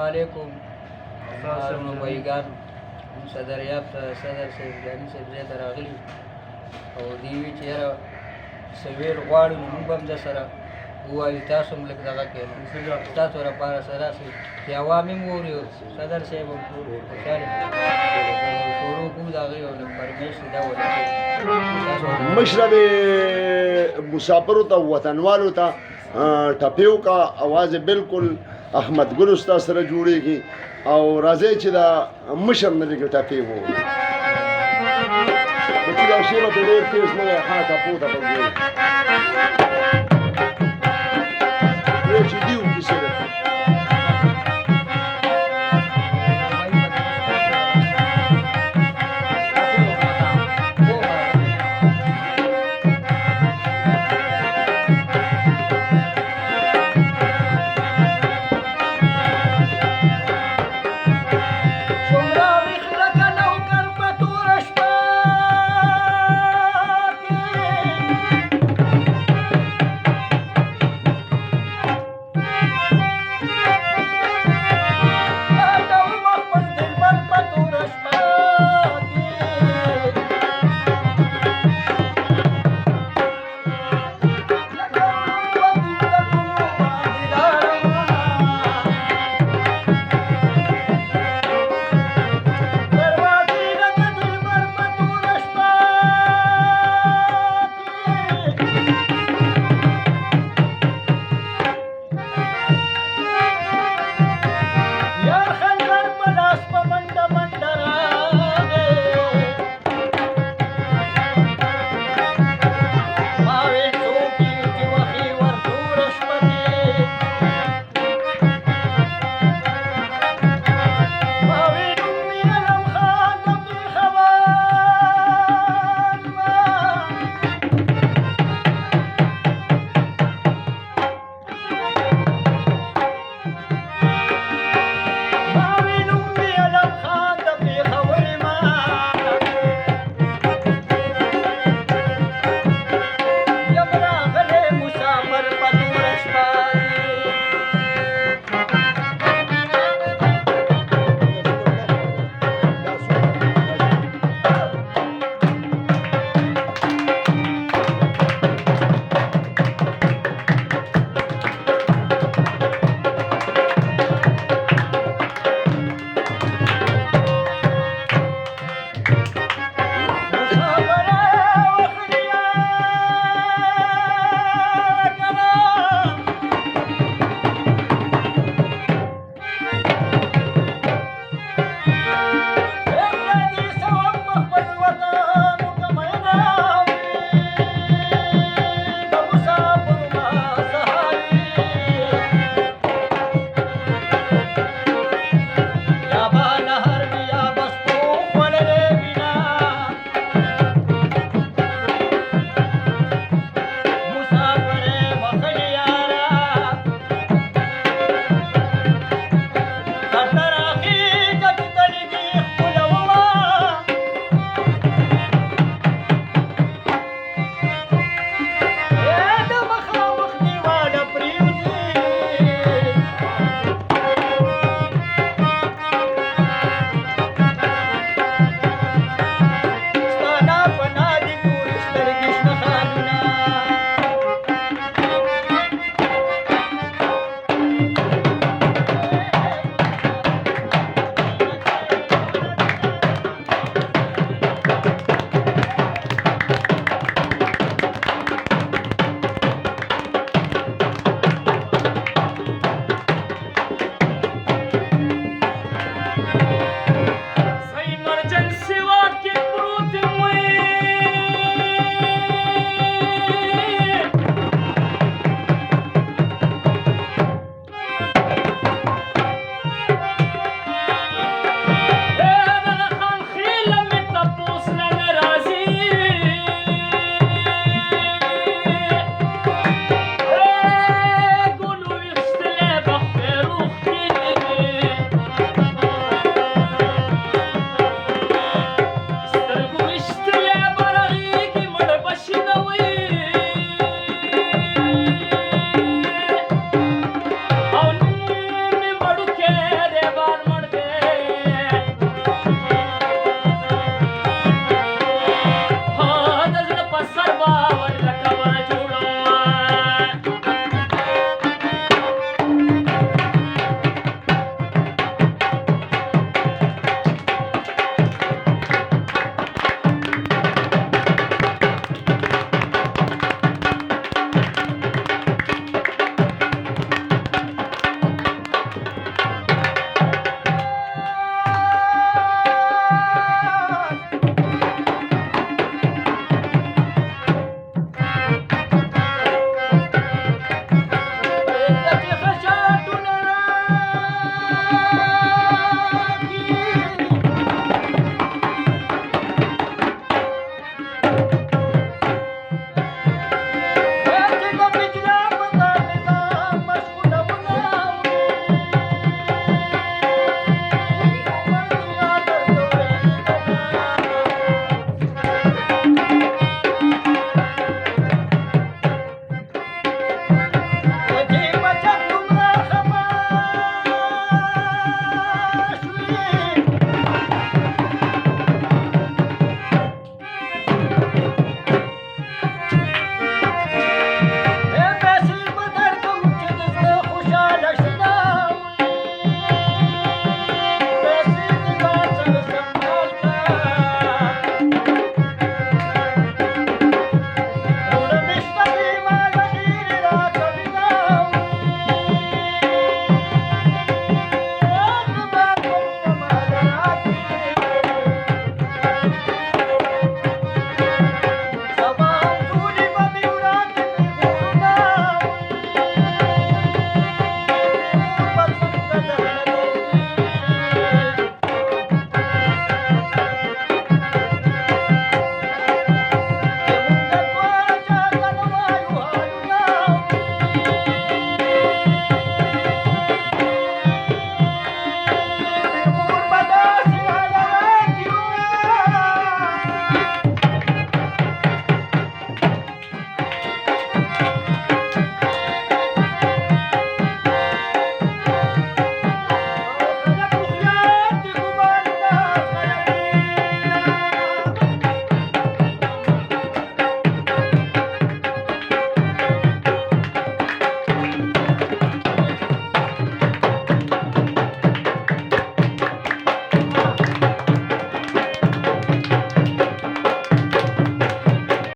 علیکم نو بایګان صدر یاب صدر صاحب جاني صاحب زه ته راغلي او دی وی چې یاره سویل غواړو نو موږ هم د سره ووایو تاسو هم لږ دغه کړئ تاسو راپاره سره راسئ چې عوام هم واوري صدر صاحب هم خوشحاله شروع کوو د هغې او لږ فرمیش دی دا ولکې مشره دې مسافرو ته وطنوالو ته ټپیو کا اواز بالکل احمد ګل استاد سره جوړیږي او راځي چې دا مشر نه لګي ټپی وو دا شی په ډېر تیز نه ها ټپو ته وګورئ چې دیو